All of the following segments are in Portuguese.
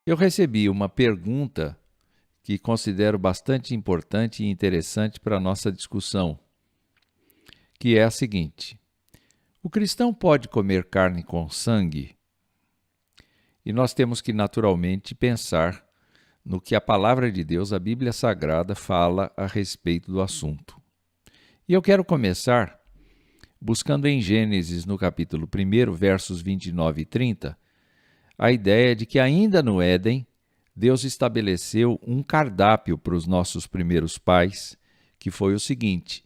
Eu recebi uma pergunta que considero bastante importante e interessante para a nossa discussão, que é a seguinte: o cristão pode comer carne com sangue? E nós temos que naturalmente pensar no que a palavra de Deus, a Bíblia Sagrada, fala a respeito do assunto. E eu quero começar buscando em Gênesis, no capítulo 1, versos 29 e 30, a ideia de que ainda no Éden, Deus estabeleceu um cardápio para os nossos primeiros pais, que foi o seguinte: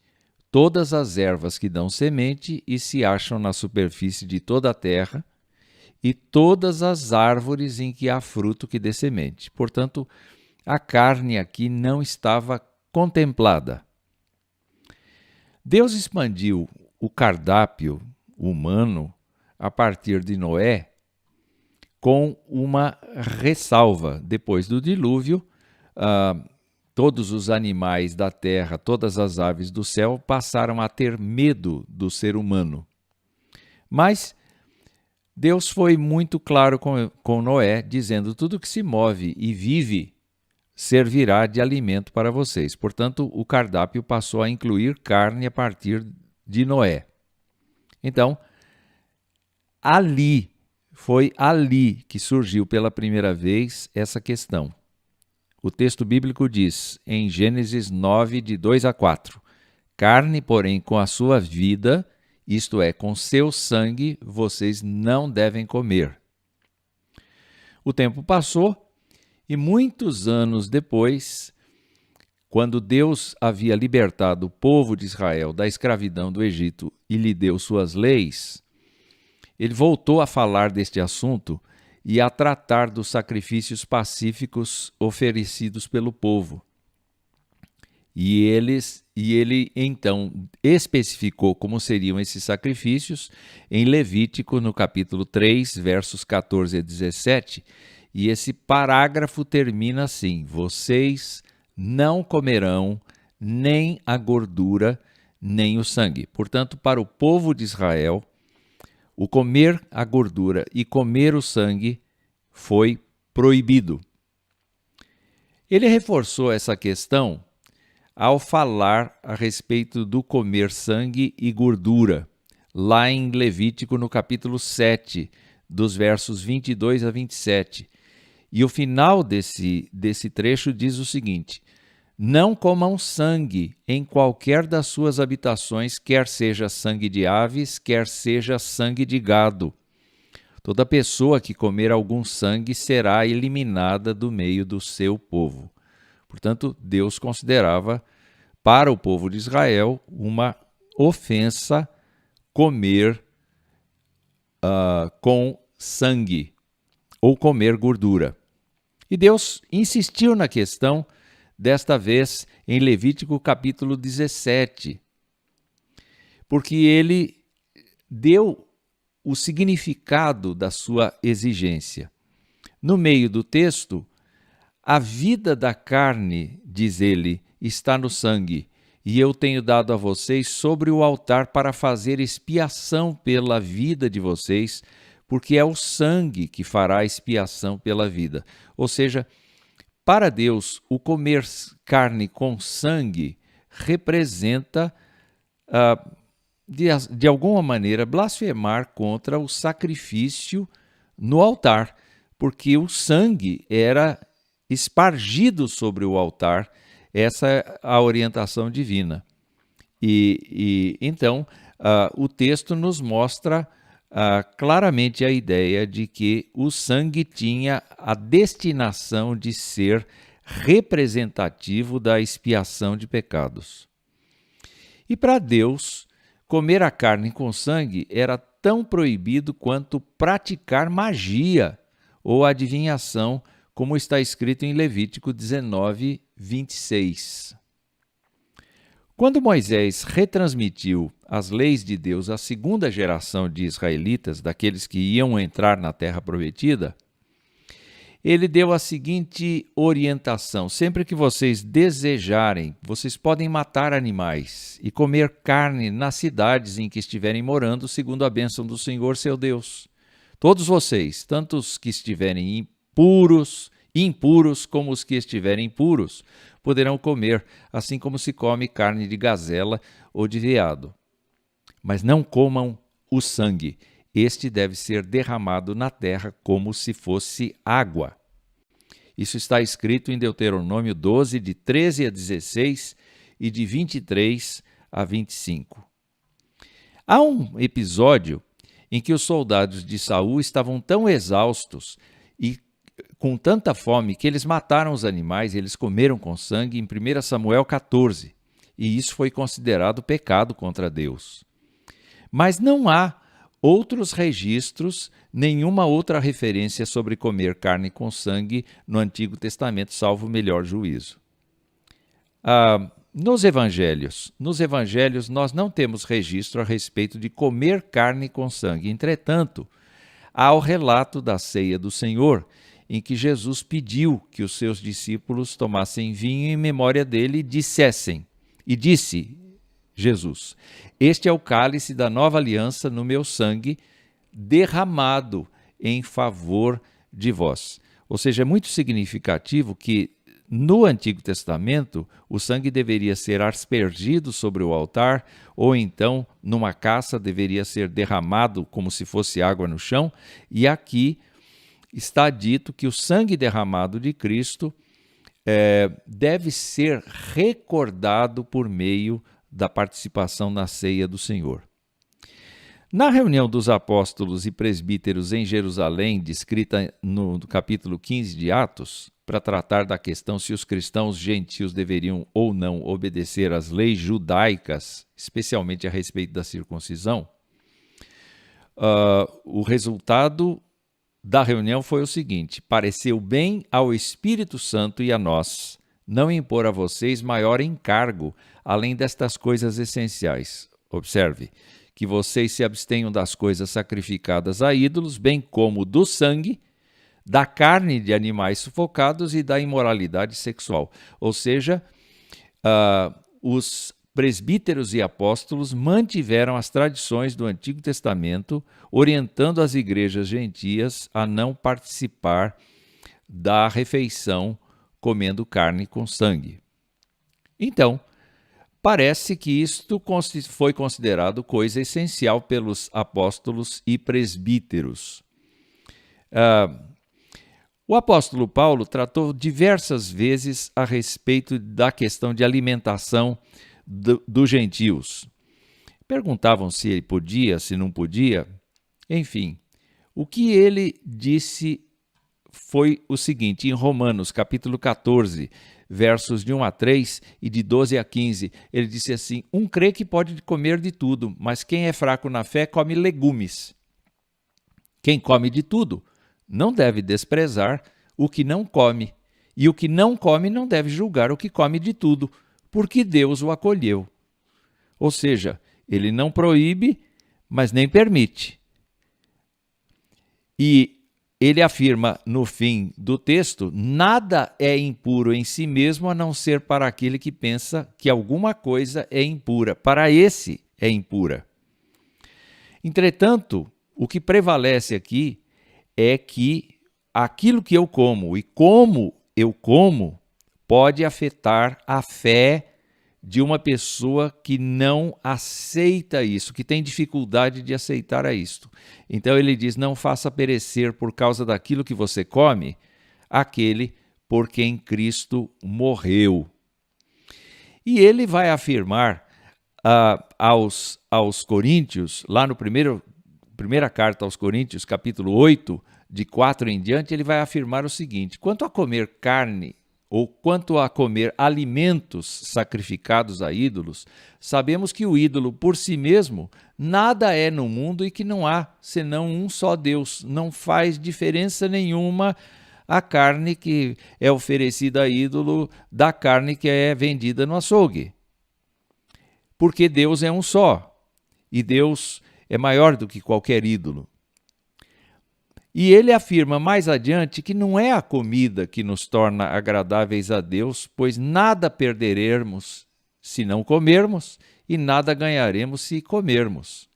todas as ervas que dão semente e se acham na superfície de toda a terra, e todas as árvores em que há fruto que dê semente. Portanto, a carne aqui não estava contemplada. Deus expandiu o cardápio humano a partir de Noé com uma ressalva. Depois do dilúvio, todos os animais da terra, todas as aves do céu passaram a ter medo do ser humano. Mas Deus foi muito claro com Noé, dizendo: tudo que se move e vive servirá de alimento para vocês. Portanto, o cardápio passou a incluir carne a partir de Noé. Então, foi ali que surgiu pela primeira vez essa questão. O texto bíblico diz, em Gênesis 9, de 2 a 4, carne, porém, com a sua vida, isto é, com seu sangue, vocês não devem comer. O tempo passou e muitos anos depois, quando Deus havia libertado o povo de Israel da escravidão do Egito e lhe deu suas leis, ele voltou a falar deste assunto e a tratar dos sacrifícios pacíficos oferecidos pelo povo. E ele então especificou como seriam esses sacrifícios em Levítico, no capítulo 3, versos 14 a 17, e esse parágrafo termina assim: vocês não comerão nem a gordura, nem o sangue. Portanto, para o povo de Israel, o comer a gordura e comer o sangue foi proibido. Ele reforçou essa questão ao falar a respeito do comer sangue e gordura, lá em Levítico, no capítulo 7, dos versos 22 a 27. E o final desse trecho diz o seguinte: não comam sangue em qualquer das suas habitações, quer seja sangue de aves, quer seja sangue de gado. Toda pessoa que comer algum sangue será eliminada do meio do seu povo. Portanto, Deus considerava para o povo de Israel uma ofensa comer com sangue ou comer gordura. E Deus insistiu na questão, desta vez em Levítico capítulo 17, porque ele deu o significado da sua exigência. No meio do texto, a vida da carne, diz ele, está no sangue, e eu tenho dado a vocês sobre o altar para fazer expiação pela vida de vocês, porque é o sangue que fará expiação pela vida. Ou seja, para Deus, o comer carne com sangue representa, de alguma maneira, blasfemar contra o sacrifício no altar, porque o sangue era espargido sobre o altar. Essa é a orientação divina. Então, o texto nos mostra claramente a ideia de que o sangue tinha a destinação de ser representativo da expiação de pecados. E para Deus, comer a carne com sangue era tão proibido quanto praticar magia ou adivinhação, como está escrito em Levítico 19, 26. Quando Moisés retransmitiu as leis de Deus à segunda geração de israelitas, daqueles que iam entrar na terra prometida, ele deu a seguinte orientação: sempre que vocês desejarem, vocês podem matar animais e comer carne nas cidades em que estiverem morando, segundo a bênção do Senhor seu Deus. Todos vocês, tanto os que estiverem impuros Impuros, como os que estiverem puros, poderão comer, assim como se come carne de gazela ou de veado. Mas não comam o sangue. Este deve ser derramado na terra como se fosse água. Isso está escrito em Deuteronômio 12, de 13 a 16 e de 23 a 25. Há um episódio em que os soldados de Saul estavam tão exaustos e com tanta fome que eles mataram os animais, eles comeram com sangue em 1 Samuel 14, e isso foi considerado pecado contra Deus. Mas não há outros registros, nenhuma outra referência sobre comer carne com sangue no Antigo Testamento, salvo o melhor juízo. Nos evangelhos nós não temos registro a respeito de comer carne com sangue. Entretanto, há o relato da ceia do Senhor, em que Jesus pediu que os seus discípulos tomassem vinho em memória dele e dissessem, e disse Jesus: este é o cálice da nova aliança no meu sangue, derramado em favor de vós. Ou seja, é muito significativo que no Antigo Testamento o sangue deveria ser aspergido sobre o altar, ou então numa caça deveria ser derramado como se fosse água no chão, e aqui está dito que o sangue derramado de Cristo deve ser recordado por meio da participação na ceia do Senhor. Na reunião dos apóstolos e presbíteros em Jerusalém, descrita no capítulo 15 de Atos, para tratar da questão se os cristãos gentios deveriam ou não obedecer às leis judaicas, especialmente a respeito da circuncisão, o resultado da reunião foi o seguinte: pareceu bem ao Espírito Santo e a nós não impor a vocês maior encargo, além destas coisas essenciais. Observe, que vocês se abstenham das coisas sacrificadas a ídolos, bem como do sangue, da carne de animais sufocados e da imoralidade sexual. Ou seja, os presbíteros e apóstolos mantiveram as tradições do Antigo Testamento, orientando as igrejas gentias a não participar da refeição comendo carne com sangue. Então, parece que isto foi considerado coisa essencial pelos apóstolos e presbíteros. O apóstolo Paulo tratou diversas vezes a respeito da questão de alimentação dos gentios. Perguntavam se ele podia, se não podia. Enfim, o que ele disse foi o seguinte, em Romanos, capítulo 14, versos de 1 a 3 e de 12 a 15, ele disse assim: um crê que pode comer de tudo, mas quem é fraco na fé come legumes. Quem come de tudo não deve desprezar o que não come, e o que não come não deve julgar o que come de tudo, porque Deus o acolheu. Ou seja, ele não proíbe, mas nem permite. E ele afirma no fim do texto: nada é impuro em si mesmo, a não ser para aquele que pensa que alguma coisa é impura. Para esse é impura. Entretanto, o que prevalece aqui é que aquilo que eu como e como eu como pode afetar a fé de uma pessoa que não aceita isso, que tem dificuldade de aceitar isto. Então ele diz: não faça perecer por causa daquilo que você come aquele por quem Cristo morreu. E ele vai afirmar aos Coríntios, lá no primeira carta aos Coríntios, capítulo 8, de 4 em diante, ele vai afirmar o seguinte: quanto a comer carne ou quanto a comer alimentos sacrificados a ídolos, sabemos que o ídolo por si mesmo nada é no mundo e que não há senão um só Deus. Não faz diferença nenhuma a carne que é oferecida a ídolo da carne que é vendida no açougue. Porque Deus é um só e Deus é maior do que qualquer ídolo. E ele afirma mais adiante que não é a comida que nos torna agradáveis a Deus, pois nada perderemos se não comermos e nada ganharemos se comermos.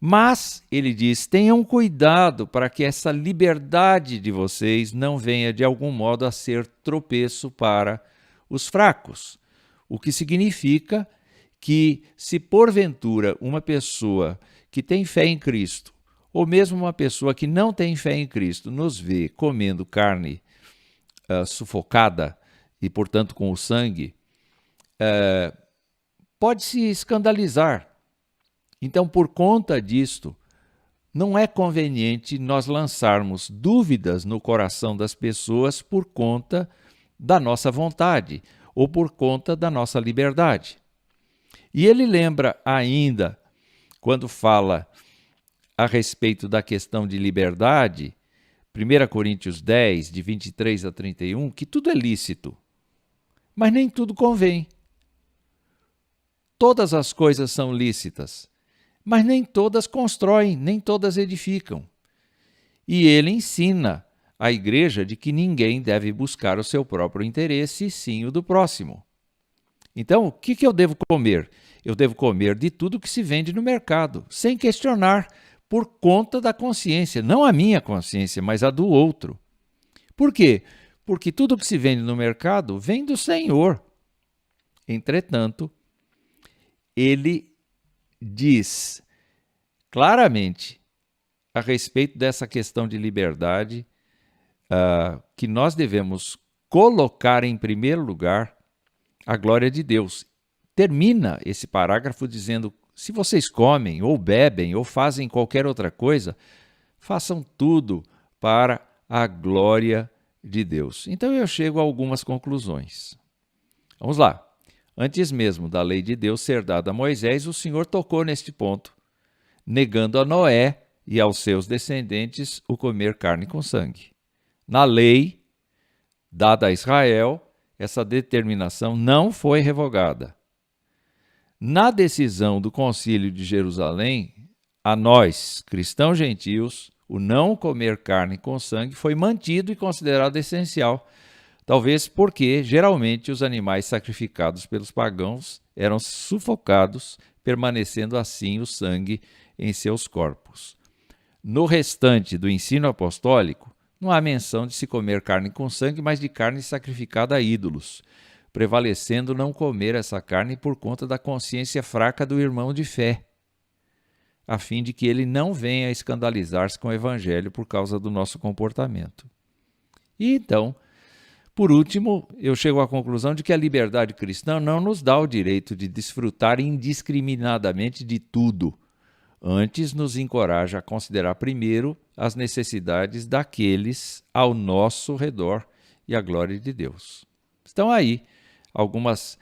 Mas, ele diz, tenham cuidado para que essa liberdade de vocês não venha de algum modo a ser tropeço para os fracos. O que significa que, se porventura uma pessoa que tem fé em Cristo, ou mesmo uma pessoa que não tem fé em Cristo, nos vê comendo carne sufocada e, portanto, com o sangue, pode se escandalizar. Então, por conta disto, não é conveniente nós lançarmos dúvidas no coração das pessoas por conta da nossa vontade ou por conta da nossa liberdade. E ele lembra ainda, quando fala a respeito da questão de liberdade, 1 Coríntios 10, de 23 a 31, que tudo é lícito, mas nem tudo convém. Todas as coisas são lícitas, mas nem todas constroem, nem todas edificam. E ele ensina à igreja de que ninguém deve buscar o seu próprio interesse, e sim o do próximo. Então, o que eu devo comer? Eu devo comer de tudo que se vende no mercado, sem questionar, por conta da consciência, não a minha consciência, mas a do outro. Por quê? Porque tudo que se vende no mercado vem do Senhor. Entretanto, ele diz claramente a respeito dessa questão de liberdade, que nós devemos colocar em primeiro lugar a glória de Deus. Termina esse parágrafo dizendo: se vocês comem, ou bebem, ou fazem qualquer outra coisa, façam tudo para a glória de Deus. Então eu chego a algumas conclusões. Vamos lá. Antes mesmo da lei de Deus ser dada a Moisés, o Senhor tocou neste ponto, negando a Noé e aos seus descendentes o comer carne com sangue. Na lei dada a Israel, essa determinação não foi revogada. Na decisão do Concílio de Jerusalém, a nós, cristãos gentios, o não comer carne com sangue foi mantido e considerado essencial, talvez porque, geralmente, os animais sacrificados pelos pagãos eram sufocados, permanecendo assim o sangue em seus corpos. No restante do ensino apostólico, não há menção de se comer carne com sangue, mas de carne sacrificada a ídolos, prevalecendo não comer essa carne por conta da consciência fraca do irmão de fé, a fim de que ele não venha a escandalizar-se com o evangelho por causa do nosso comportamento. E então, por último, eu chego à conclusão de que a liberdade cristã não nos dá o direito de desfrutar indiscriminadamente de tudo. Antes, nos encoraja a considerar primeiro as necessidades daqueles ao nosso redor e a glória de Deus. Estão aí algumas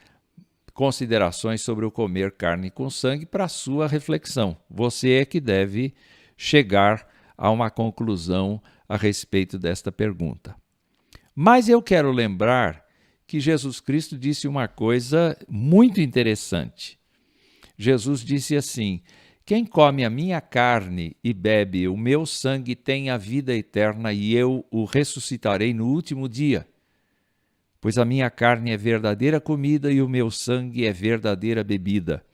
considerações sobre o comer carne com sangue para a sua reflexão. Você é que deve chegar a uma conclusão a respeito desta pergunta. Mas eu quero lembrar que Jesus Cristo disse uma coisa muito interessante. Jesus disse assim: quem come a minha carne e bebe o meu sangue tem a vida eterna, e eu o ressuscitarei no último dia. Pois a minha carne é verdadeira comida e o meu sangue é verdadeira bebida.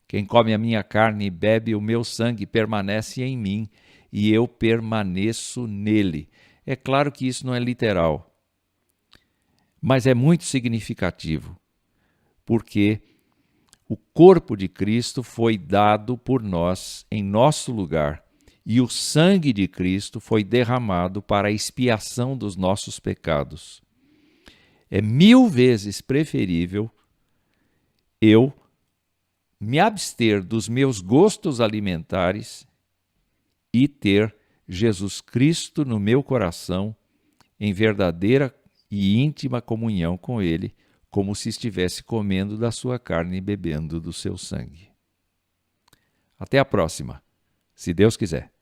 Quem come a minha carne e bebe o meu sangue permanece em mim, e eu permaneço nele. É claro que isso não é literal, mas é muito significativo, porque o corpo de Cristo foi dado por nós em nosso lugar, e o sangue de Cristo foi derramado para a expiação dos nossos pecados. É 1000 vezes preferível eu me abster dos meus gostos alimentares e ter Jesus Cristo no meu coração em verdadeira e íntima comunhão com Ele, como se estivesse comendo da sua carne e bebendo do seu sangue. Até a próxima, se Deus quiser.